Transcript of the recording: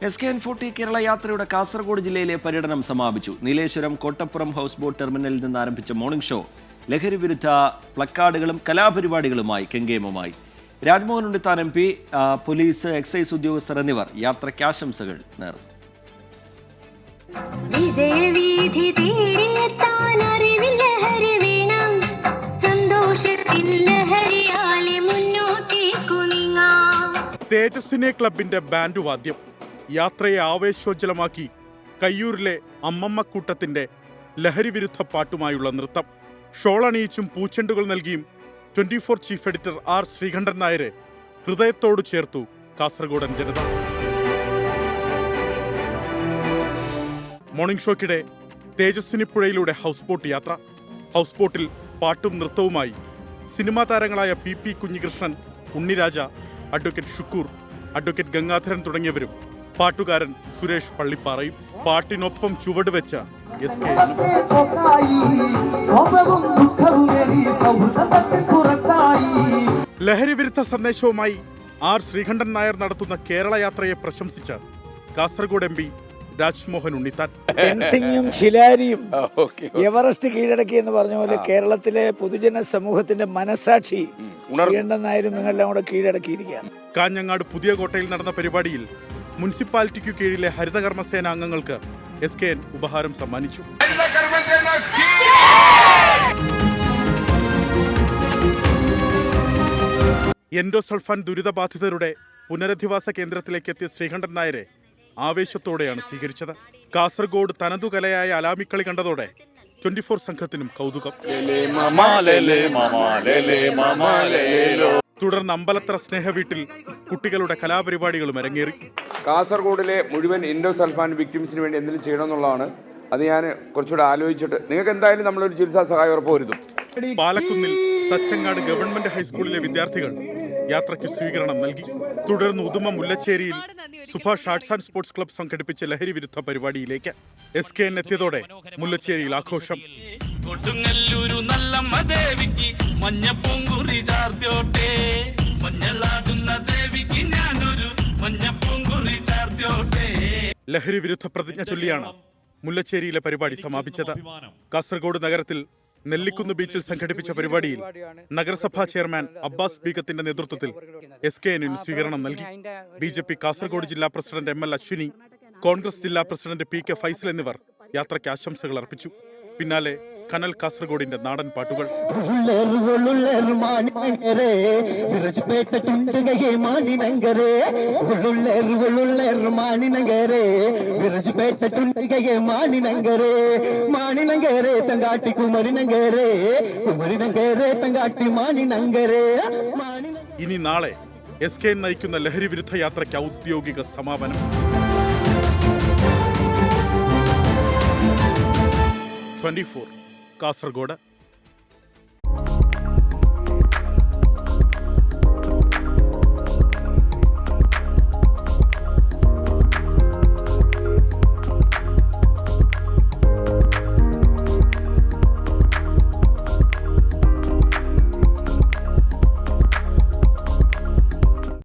SKN40 Kerala യാത്രയുടെ കാസർഗോഡ് ജില്ലയിലെ പര്യടനം സമാപിച്ചു. നീലേശ്വരം കോട്ടപ്പുറം ഹൗസ് ബോട്ട് ടെർമിനലിൽ നിന്ന് ആരംഭിച്ച മോർണിംഗ് ഷോ ലഹരി വിരുദ്ധ പ്ലക്കാർഡുകളും കലാപരിപാടികളുമായി കെങ്കേമമായി. Rajmohan Unnithan MP, police, excise ഉദ്യോഗസ്ഥർ എന്നിവർ യാത്രയ്ക്ക് ആശംസകൾ നേർന്നു. തേജസ്വിനി ക്ലബിന്റെ ബാൻഡ് വാദ്യം യാത്രയെ ആവേശോജ്വലമാക്കി. കയ്യൂരിലെ അമ്മമ്മക്കൂട്ടത്തിന്റെ ലഹരി വിരുദ്ധ പാട്ടുമായുള്ള നൃത്തം. ഷോളണിയിച്ചും പൂച്ചെണ്ടുകൾ നൽകിയും 24 ചീഫ് എഡിറ്റർ R. ശ്രീകണ്ഠൻ നായരെ ഹൃദയത്തോട് ചേർത്തു കാസർഗോഡൻ ജനത. മോർണിംഗ് ഷോയ്ക്കിടെ തേജസ്വിനി പുഴയിലൂടെ ഹൗസ് ബോട്ട് യാത്ര. ഹൗസ് ബോട്ടിൽ പാട്ടും നൃത്തവുമായി സിനിമാ താരങ്ങളായ PP Kunhikrishnan, Unniraja, advocate Shukkur, advocate Gangadharan തുടങ്ങിയവരും പാട്ടുകാരൻ സുരേഷ് പള്ളിപ്പാറയും പാട്ടിനൊപ്പം ചുവടുവെച്ച SK. ലഹരി വിരുദ്ധ സന്ദേശവുമായി R. ശ്രീകണ്ഠൻ നായർ നടത്തുന്ന കേരള യാത്രയെ പ്രശംസിച്ച് കാസർഗോഡ് MP രാജ്മോഹൻ ഉണ്ണിത്താൻ. ടെൻസിംഗും ഹിലാരിയും എവറസ്റ്റ് കീഴടക്കി എന്ന് പറഞ്ഞ പോലെ കേരളത്തിലെ പൊതുജന സമൂഹത്തിന്റെ മനസാക്ഷി ശ്രീകണ്ഠൻ നായരും നിങ്ങളെല്ലാം കൂടെ കീഴടക്കിയിരിക്കുകയാണ്. കാഞ്ഞങ്ങാട് പുതിയ കോട്ടയിൽ നടന്ന പരിപാടിയിൽ മുനിസിപ്പാലിറ്റിക്കു കീഴിലെ ഹരിതകർമ്മസേന അംഗങ്ങൾക്ക് SKN ഉപഹാരം സമ്മാനിച്ചു. എൻഡോസൾഫാൻ ദുരിതബാധിതരുടെ പുനരധിവാസ കേന്ദ്രത്തിലേക്ക് എത്തിയ ശ്രീകണ്ഠൻ നായരെ ആവേശത്തോടെയാണ് സ്വീകരിച്ചത്. കാസർഗോഡ് തനതു കലയായ അലാമിക്കളി കണ്ടതോടെ 24 സംഘത്തിനും കൗതുകം. തുടർന്ന് അമ്പലത്ര സ്നേഹവീട്ടിൽ കുട്ടികളുടെ കലാപരിപാടികളും അരങ്ങേറി. കാസർഗോഡിലെ മുഴുവൻ എൻഡോസൾഫാൻ വിക്ടിംസിന് വേണ്ടി എന്തെങ്കിലും ചെയ്യണമെന്നുള്ളതാണ്. അത് ഞാൻ കുറച്ചുകൂടെ ആലോചിച്ചിട്ട് നിങ്ങൾക്ക് എന്തായാലും നമ്മളൊരു ചികിത്സാ സഹായം ഉറപ്പുവരുത്തും. പാലക്കുന്നിൽ തച്ചങ്ങാട് ഗവൺമെന്റ് ഹൈസ്കൂളിലെ വിദ്യാർത്ഥികൾ യാത്രയ്ക്ക് സ്വീകരണം നൽകി. തുടർന്ന് ഉദുമ മുല്ലച്ചേരിയിൽ Subhash arts and sports club സംഘടിപ്പിച്ച ലഹരി വിരുദ്ധ പരിപാടിയിലേക്ക് SKN എത്തിയതോടെ മുല്ലച്ചേരിയിൽ ആഘോഷം. ലഹരി വിരുദ്ധ പ്രതിജ്ഞ ചൊല്ലിയാണ് മുല്ലച്ചേരിയിലെ പരിപാടി സമാപിച്ചത്. കാസർഗോഡ് നഗരത്തിൽ നെല്ലിക്കുന്ന് ബീച്ചിൽ സംഘടിപ്പിച്ച പരിപാടിയിൽ നഗരസഭാ ചെയർമാൻ അബ്ബാസ് ബീഗത്തിന്റെ നേതൃത്വത്തിൽ SKN സ്വീകരണം നൽകി. BJP കാസർഗോഡ് ജില്ലാ പ്രസിഡന്റ് ML അശ്വിനി, കോൺഗ്രസ് ജില്ലാ പ്രസിഡന്റ് PK ഫൈസൽ എന്നിവർ യാത്രയ്ക്ക് ആശംസകൾ അർപ്പിച്ചു. പിന്നാലെ കനൽ കാസർഗോഡിന്റെ നാടൻ പാട്ടുകൾ. ഇനി നാളെ SKN നയിക്കുന്ന ലഹരി വിരുദ്ധ യാത്രയ്ക്ക് ഔദ്യോഗിക സമാപനം. 24 കാസർഗോഡ്.